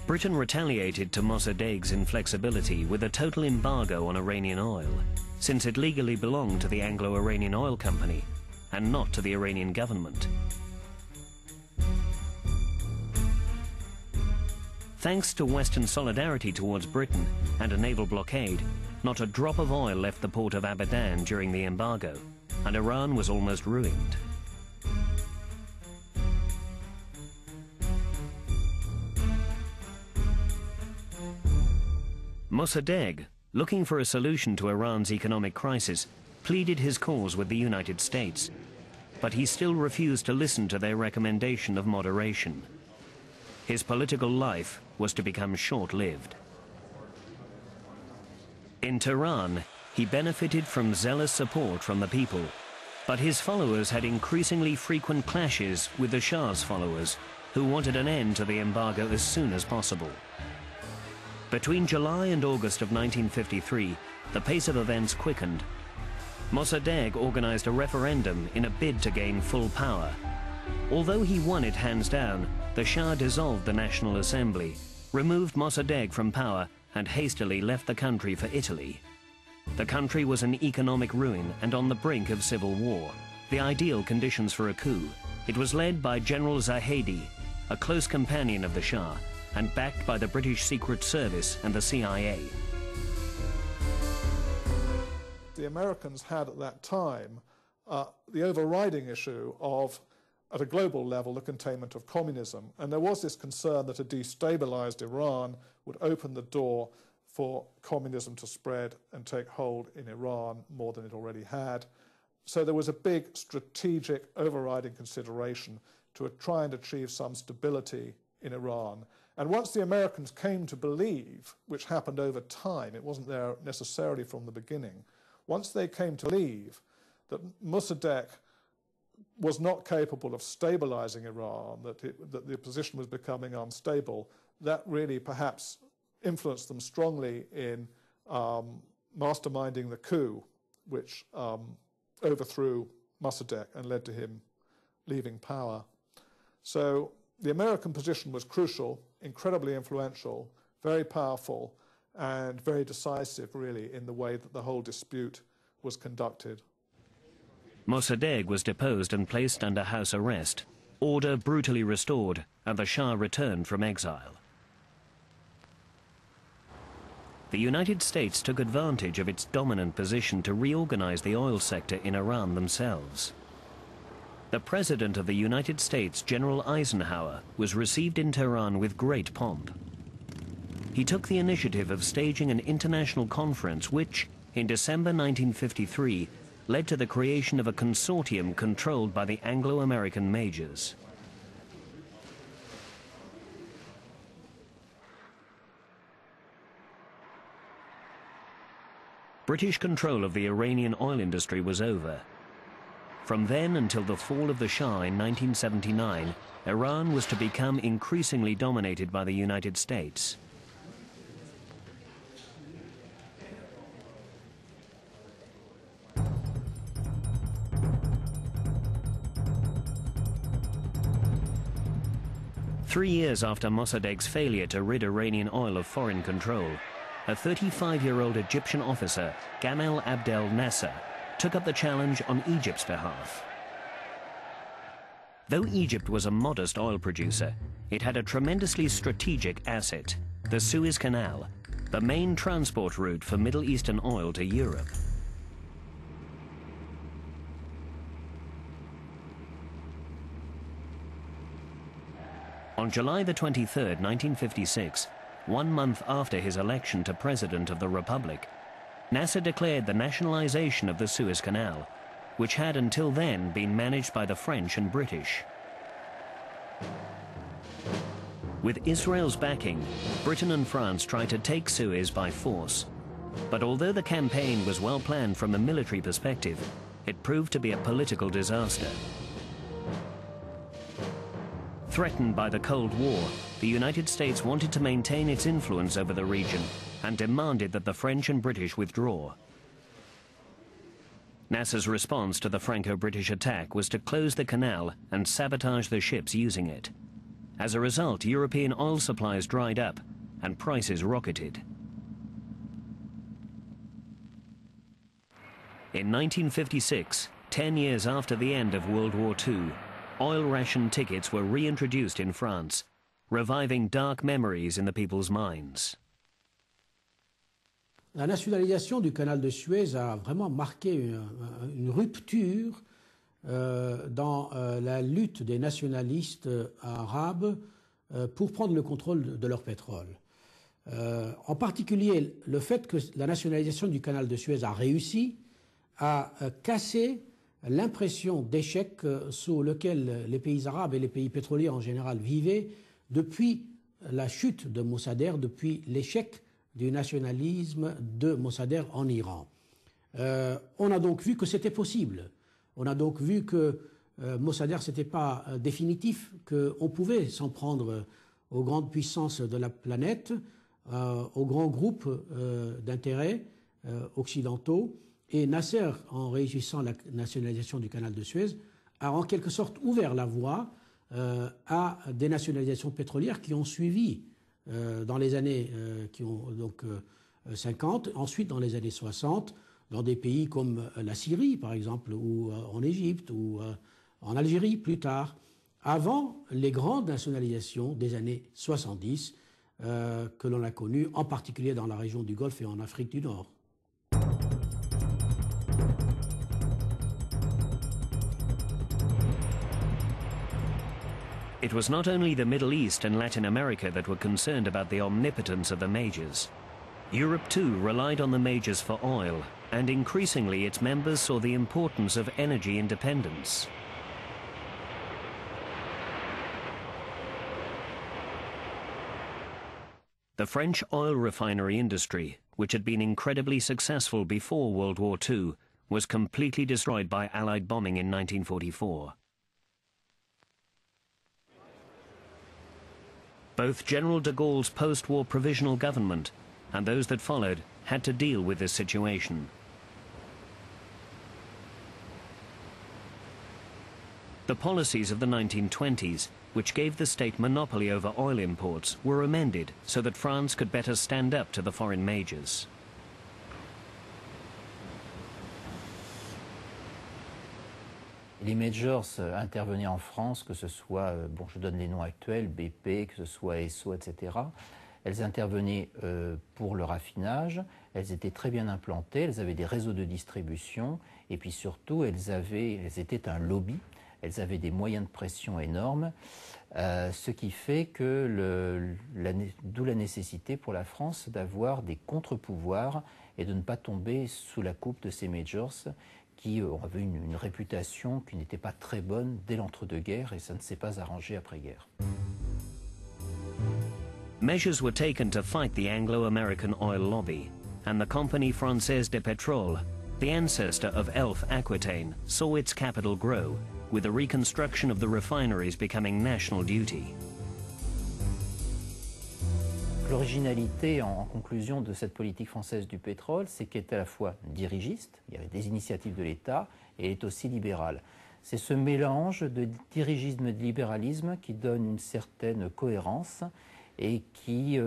Britain retaliated to Mossadegh's inflexibility with a total embargo on Iranian oil, since it legally belonged to the Anglo-Iranian Oil Company and not to the Iranian government. Thanks to Western solidarity towards Britain and a naval blockade, not a drop of oil left the port of Abadan during the embargo, and Iran was almost ruined. Mossadegh, looking for a solution to Iran's economic crisis, pleaded his cause with the United States, but he still refused to listen to their recommendation of moderation. His political life was to become short-lived. In Tehran, he benefited from zealous support from the people, but his followers had increasingly frequent clashes with the Shah's followers, who wanted an end to the embargo as soon as possible. Between July and August of 1953, the pace of events quickened. Mossadegh organized a referendum in a bid to gain full power. Although he won it hands down, the Shah dissolved the National Assembly, removed Mossadegh from power, and hastily left the country for Italy. The country was in economic ruin and on the brink of civil war, the ideal conditions for a coup. It was led by General Zahedi, a close companion of the Shah, and backed by the British Secret Service and the CIA. The Americans had at that time the overriding issue of, at a global level, the containment of communism. And there was this concern that a destabilized Iran would open the door for communism to spread and take hold in Iran more than it already had. So there was a big strategic overriding consideration to try and achieve some stability in Iran. And once the Americans came to believe, which happened over time, it wasn't there necessarily from the beginning, once they came to believe that Mossadegh was not capable of stabilizing Iran, that the position was becoming unstable, that really perhaps influenced them strongly in masterminding the coup, which overthrew Mossadegh and led to him leaving power. So the American position was crucial, incredibly influential, very powerful, and very decisive, really, in the way that the whole dispute was conducted. Mossadegh was deposed and placed under house arrest, order brutally restored, and the Shah returned from exile. The United States took advantage of its dominant position to reorganize the oil sector in Iran themselves. The President of the United States, General Eisenhower, was received in Tehran with great pomp. He took the initiative of staging an international conference which, in December 1953, led to the creation of a consortium controlled by the Anglo-American majors. British control of the Iranian oil industry was over. From then until the fall of the Shah in 1979, Iran was to become increasingly dominated by the United States. Three years after Mossadegh's failure to rid Iranian oil of foreign control, a 35-year-old Egyptian officer, Gamal Abdel Nasser, took up the challenge on Egypt's behalf. Though Egypt was a modest oil producer, it had a tremendously strategic asset, the Suez Canal, the main transport route for Middle Eastern oil to Europe. On July the 23rd, 1956, 1 month after his election to President of the Republic, Nasser declared the nationalization of the Suez Canal, which had until then been managed by the French and British. With Israel's backing, Britain and France tried to take Suez by force. But although the campaign was well planned from a military perspective, it proved to be a political disaster. Threatened by the Cold War, the United States wanted to maintain its influence over the region and demanded that the French and British withdraw. Nasser's response to the Franco-British attack was to close the canal and sabotage the ships using it. As a result, European oil supplies dried up and prices rocketed. In 1956, 10 years after the end of World War II, oil ration tickets were reintroduced in France, reviving dark memories in the people's minds. La nationalisation du canal de Suez a vraiment marqué une rupture dans la lutte des nationalistes arabes pour prendre le contrôle de leur pétrole. En particulier, le fait que la nationalisation du canal de Suez a réussi a cassé l'impression d'échec sous lequel les pays arabes et les pays pétroliers en général vivaient depuis la chute de Mossadegh, depuis l'échec du nationalisme de Mossadegh en Iran. On a donc vu que c'était possible. On a donc vu que Mossadegh, ce n'était pas définitif, qu'on pouvait s'en prendre aux grandes puissances de la planète, aux grands groupes d'intérêts occidentaux. Et Nasser, en réussissant la nationalisation du canal de Suez, a en quelque sorte ouvert la voie à des nationalisations pétrolières qui ont suivi dans les années 50, ensuite dans les années 60, dans des pays comme la Syrie, par exemple, ou en Égypte, ou en Algérie plus tard, avant les grandes nationalisations des années 70 que l'on a connues, en particulier dans la région du Golfe et en Afrique du Nord. It was not only the Middle East and Latin America that were concerned about the omnipotence of the majors. Europe too relied on the majors for oil, and increasingly its members saw the importance of energy independence. The French oil refinery industry, which had been incredibly successful before World War II, was completely destroyed by Allied bombing in 1944. Both General de Gaulle's post-war provisional government and those that followed had to deal with this situation. The policies of the 1920s, which gave the state monopoly over oil imports, were amended so that France could better stand up to the foreign majors. Les majors intervenaient en France, que ce soit, bon, je donne les noms actuels, BP, que ce soit Esso, etc. Elles intervenaient pour le raffinage, elles étaient très bien implantées, elles avaient des réseaux de distribution, et puis surtout, elles étaient un lobby, elles avaient des moyens de pression énormes, ce qui fait que d'où la nécessité pour la France d'avoir des contre-pouvoirs et de ne pas tomber sous la coupe de ces majors qui avaient une réputation qui n'était pas très bonne dès l'entre-deux-guerres, et ça ne s'est pas arrangé après-guerre. Measures were taken to fight the Anglo-American oil lobby, and the Compagnie Française de Pétrole, the ancestor of Elf Aquitaine, saw its capital grow, with the reconstruction of the refineries becoming national duty. L'originalité, en conclusion, de cette politique française du pétrole, c'est qu'elle est à la fois dirigiste, il y avait des initiatives de l'État, et elle est aussi libérale. C'est ce mélange de dirigisme et de libéralisme qui donne une certaine cohérence et qui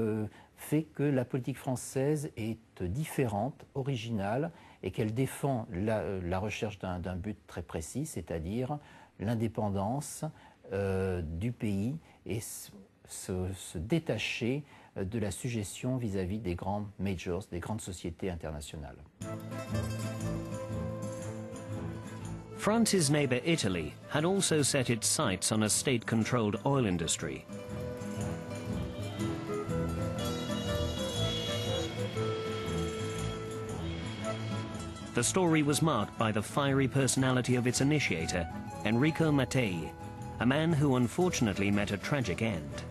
fait que la politique française est différente, originale, et qu'elle défend la recherche d'un but très précis, c'est-à-dire l'indépendance du pays et se détacher de la suggestion vis-à-vis des grands majors, des grandes sociétés internationales. France's neighbour Italy had also set its sights on a state-controlled oil industry. The story was marked by the fiery personality of its initiator, Enrico Mattei, a man who unfortunately met a tragic end.